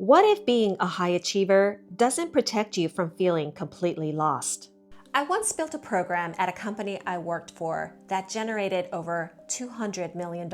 What if being a high achiever doesn't protect you from feeling completely lost? I once built a program at a company I worked for that generated over $200 million.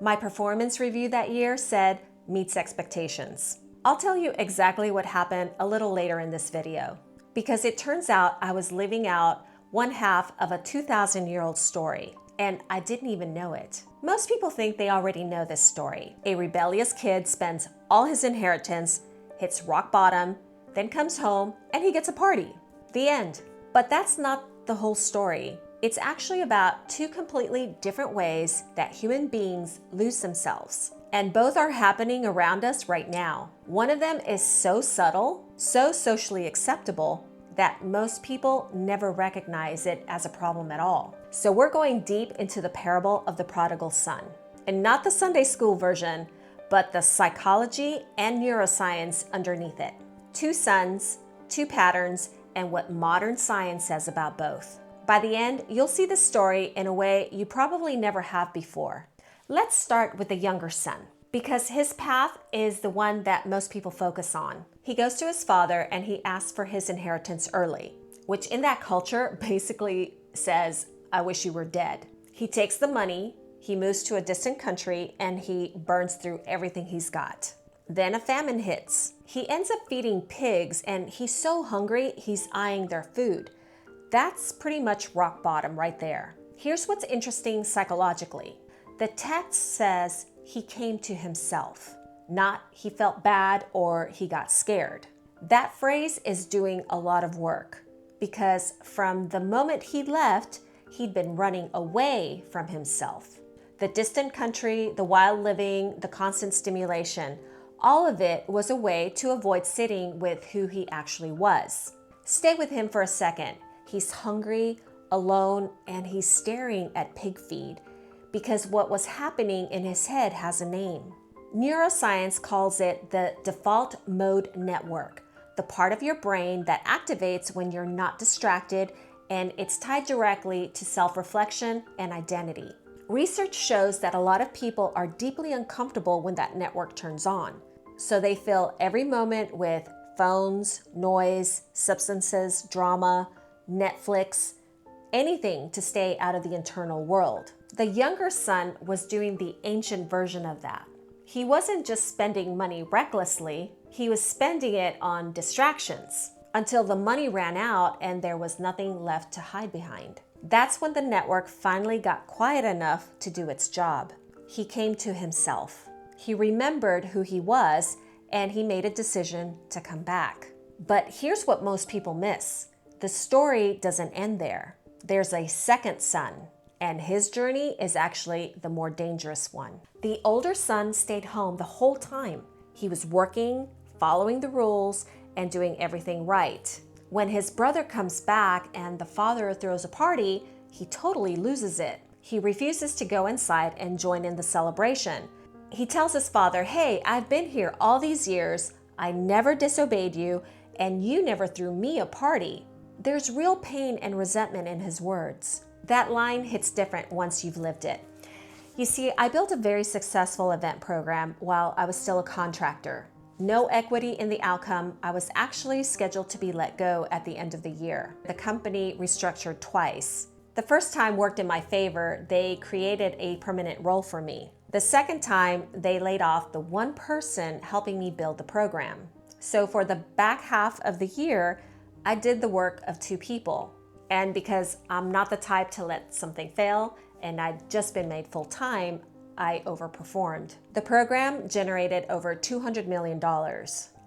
My performance review that year said, meets expectations. I'll tell you exactly what happened a little later in this video, because it turns out I was living out one half of a 2,000-year-old story, and I didn't even know it. Most people think they already know this story. A rebellious kid spends all his inheritance, hits rock bottom, then comes home, and he gets a party. The end. But that's not the whole story. It's actually about two completely different ways that human beings lose themselves. And both are happening around us right now. One of them is so subtle, so socially acceptable, that most people never recognize it as a problem at all. So we're going deep into the parable of the prodigal son. And not the Sunday school version, but the psychology and neuroscience underneath it. Two sons, two patterns, and what modern science says about both. By the end, you'll see the story in a way you probably never have before. Let's start with the younger son, because his path is the one that most people focus on. He goes to his father and he asks for his inheritance early, which in that culture basically says, I wish you were dead. He takes the money, he moves to a distant country, and he burns through everything he's got. Then a famine hits. He ends up feeding pigs, and he's so hungry, he's eyeing their food. That's pretty much rock bottom right there. Here's what's interesting psychologically. The text says he came to himself, not he felt bad or he got scared. That phrase is doing a lot of work, because from the moment he left, he'd been running away from himself. The distant country, the wild living, the constant stimulation, all of it was a way to avoid sitting with who he actually was. Stay with him for a second. He's hungry, alone, and he's staring at pig feed because what was happening in his head has a name. Neuroscience calls it the default mode network, the part of your brain that activates when you're not distracted, and it's tied directly to self-reflection and identity. Research shows that a lot of people are deeply uncomfortable when that network turns on. So they fill every moment with phones, noise, substances, drama, Netflix, anything to stay out of the internal world. The younger son was doing the ancient version of that. He wasn't just spending money recklessly, he was spending it on distractions until the money ran out and there was nothing left to hide behind. That's when the network finally got quiet enough to do its job. He came to himself. He remembered who he was, and he made a decision to come back. But here's what most people miss. The story doesn't end there. There's a second son, and his journey is actually the more dangerous one. The older son stayed home the whole time. He was working, following the rules, and doing everything right. When his brother comes back and the father throws a party, he totally loses it. He refuses to go inside and join in the celebration. He tells his father, hey, I've been here all these years, I never disobeyed you, and you never threw me a party. There's real pain and resentment in his words. That line hits different once you've lived it. You see, I built a very successful event program while I was still a contractor. No equity in the outcome. I was actually scheduled to be let go at the end of the year. The company restructured twice. The first time worked in my favor. They created a permanent role for me. The second time, they laid off the one person helping me build the program. So for the back half of the year, I did the work of two people. And because I'm not the type to let something fail, and I'd just been made full-time, I overperformed. The program generated over $200 million.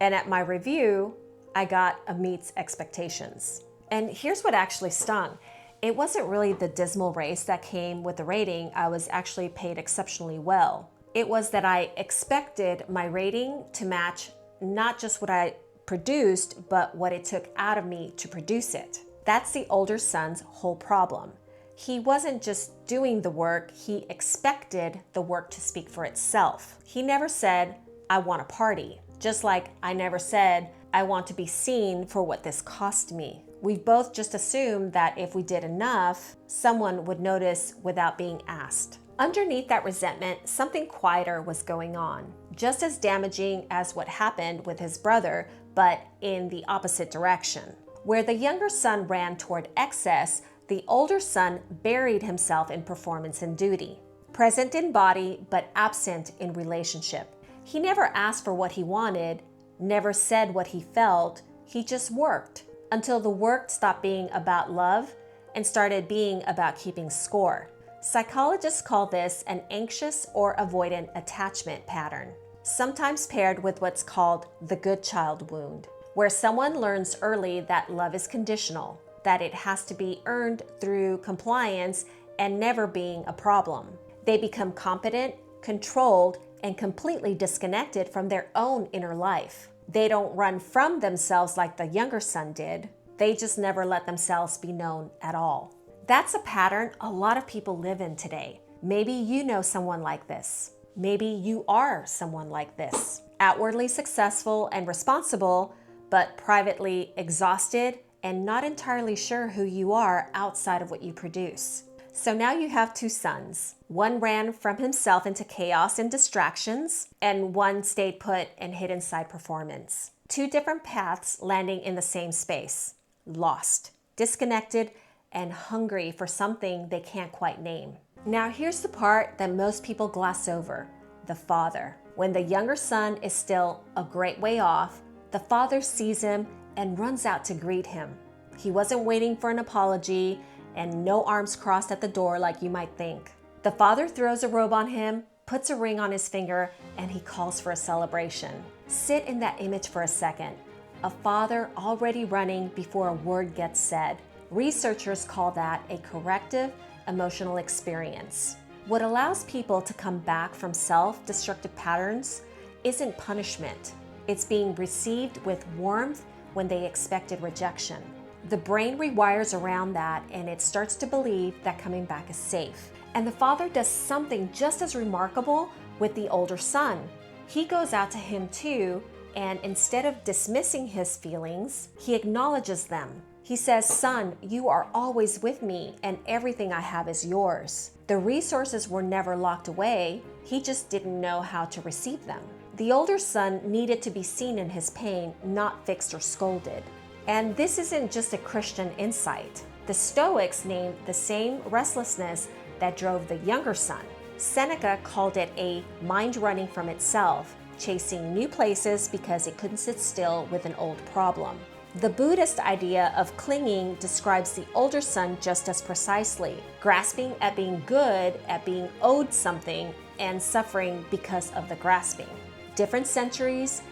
And at my review, I got a meets expectations. And here's what actually stung. It wasn't really the dismal race that came with the rating. I was actually paid exceptionally well. It was that I expected my rating to match not just what I produced, but what it took out of me to produce it. That's the older son's whole problem. He wasn't just doing the work, he expected the work to speak for itself. He never said, I want a party. Just like I never said, I want to be seen for what this cost me. We've both just assumed that if we did enough, someone would notice without being asked. Underneath that resentment, something quieter was going on, just as damaging as what happened with his brother, but in the opposite direction. Where the younger son ran toward excess, the older son buried himself in performance and duty, present in body but absent in relationship. He never asked for what he wanted, never said what he felt, he just worked until the work stopped being about love and started being about keeping score. Psychologists call this an anxious or avoidant attachment pattern, sometimes paired with what's called the good child wound, where someone learns early that love is conditional, that it has to be earned through compliance and never being a problem. They become competent, controlled, and completely disconnected from their own inner life. They don't run from themselves like the younger son did. They just never let themselves be known at all. That's a pattern a lot of people live in today. Maybe you know someone like this. Maybe you are someone like this. Outwardly successful and responsible, but privately exhausted and not entirely sure who you are outside of what you produce. So now you have two sons. One ran from himself into chaos and distractions, and one stayed put and hid inside performance. Two different paths landing in the same space. Lost, disconnected, and hungry for something they can't quite name. Now here's the part that most people gloss over, the father. When the younger son is still a great way off, the father sees him and runs out to greet him. He wasn't waiting for an apology and no arms crossed at the door like you might think. The father throws a robe on him, puts a ring on his finger, and he calls for a celebration. Sit in that image for a second. A father already running before a word gets said. Researchers call that a corrective emotional experience. What allows people to come back from self-destructive patterns isn't punishment. It's being received with warmth when they expected rejection. The brain rewires around that and it starts to believe that coming back is safe. And the father does something just as remarkable with the older son. He goes out to him too, and instead of dismissing his feelings, he acknowledges them. He says, "Son, you are always with me and everything I have is yours." The resources were never locked away, he just didn't know how to receive them. The older son needed to be seen in his pain, not fixed or scolded. And this isn't just a Christian insight. The Stoics named the same restlessness that drove the younger son. Seneca called it a mind running from itself, chasing new places because it couldn't sit still with an old problem. The Buddhist idea of clinging describes the older son just as precisely, grasping at being good, at being owed something, and suffering because of the grasping. Different centuries,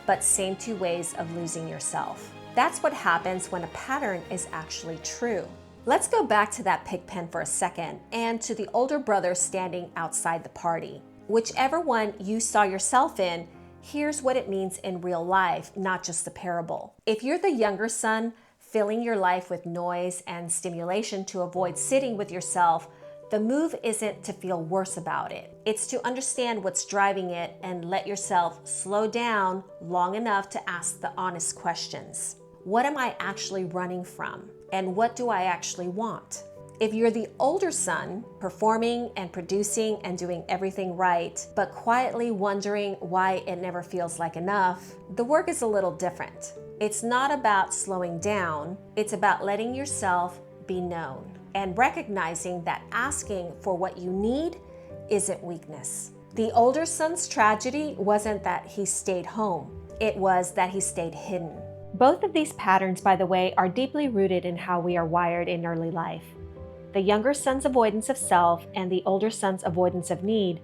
but same two ways of losing yourself. That's what happens when a pattern is actually true. Let's go back to that pig pen for a second and to the older brother standing outside the party. Whichever one you saw yourself in, here's what it means in real life, not just the parable. If you're the younger son, filling your life with noise and stimulation to avoid sitting with yourself, the move isn't to feel worse about it. It's to understand what's driving it and let yourself slow down long enough to ask the honest questions. What am I actually running from? And what do I actually want? If you're the older son, performing and producing and doing everything right, but quietly wondering why it never feels like enough, the work is a little different. It's not about slowing down, it's about letting yourself be known and recognizing that asking for what you need isn't weakness. The older son's tragedy wasn't that he stayed home, it was that he stayed hidden. Both of these patterns, by the way, are deeply rooted in how we are wired in early life. The younger son's avoidance of self and the older son's avoidance of need,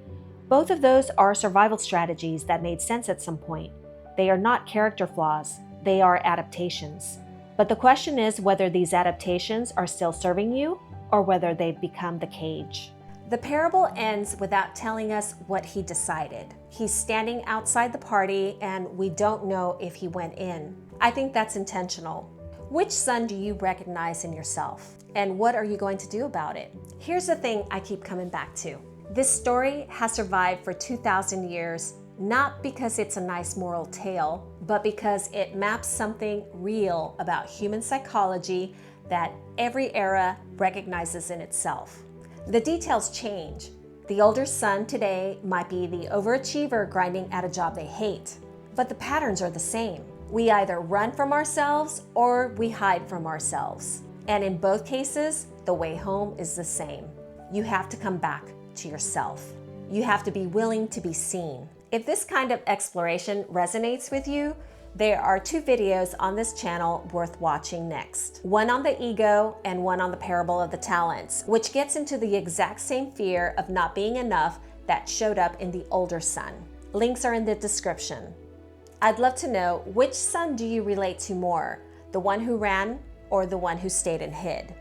both of those are survival strategies that made sense at some point. They are not character flaws, they are adaptations. But the question is whether these adaptations are still serving you or whether they've become the cage. The parable ends without telling us what he decided. He's standing outside the party and we don't know if he went in. I think that's intentional. Which son do you recognize in yourself? And what are you going to do about it? Here's the thing I keep coming back to. This story has survived for 2,000 years, not because it's a nice moral tale, but because it maps something real about human psychology that every era recognizes in itself. The details change, The older son today might be the overachiever grinding at a job they hate, but the patterns are the same. We either run from ourselves or we hide from ourselves. And in both cases, the way home is the same. You have to come back to yourself. You have to be willing to be seen. If this kind of exploration resonates with you, there are 2 videos on this channel worth watching next. One on the ego and one on the parable of the talents, which gets into the exact same fear of not being enough that showed up in the older son. Links are in the description. I'd love to know, which son do you relate to more? The one who ran or the one who stayed and hid?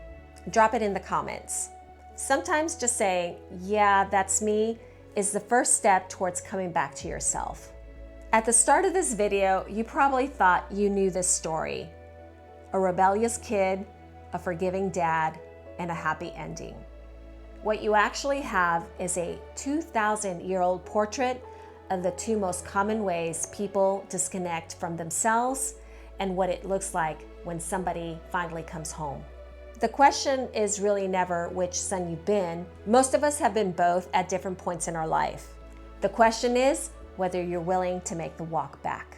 Drop it in the comments. Sometimes just saying, yeah, that's me, is the first step towards coming back to yourself. At the start of this video, you probably thought you knew this story. A rebellious kid, a forgiving dad, and a happy ending. What you actually have is a 2,000-year-old portrait of the 2 most common ways people disconnect from themselves and what it looks like when somebody finally comes home. The question is really never which son you've been. Most of us have been both at different points in our life. The question is whether you're willing to make the walk back.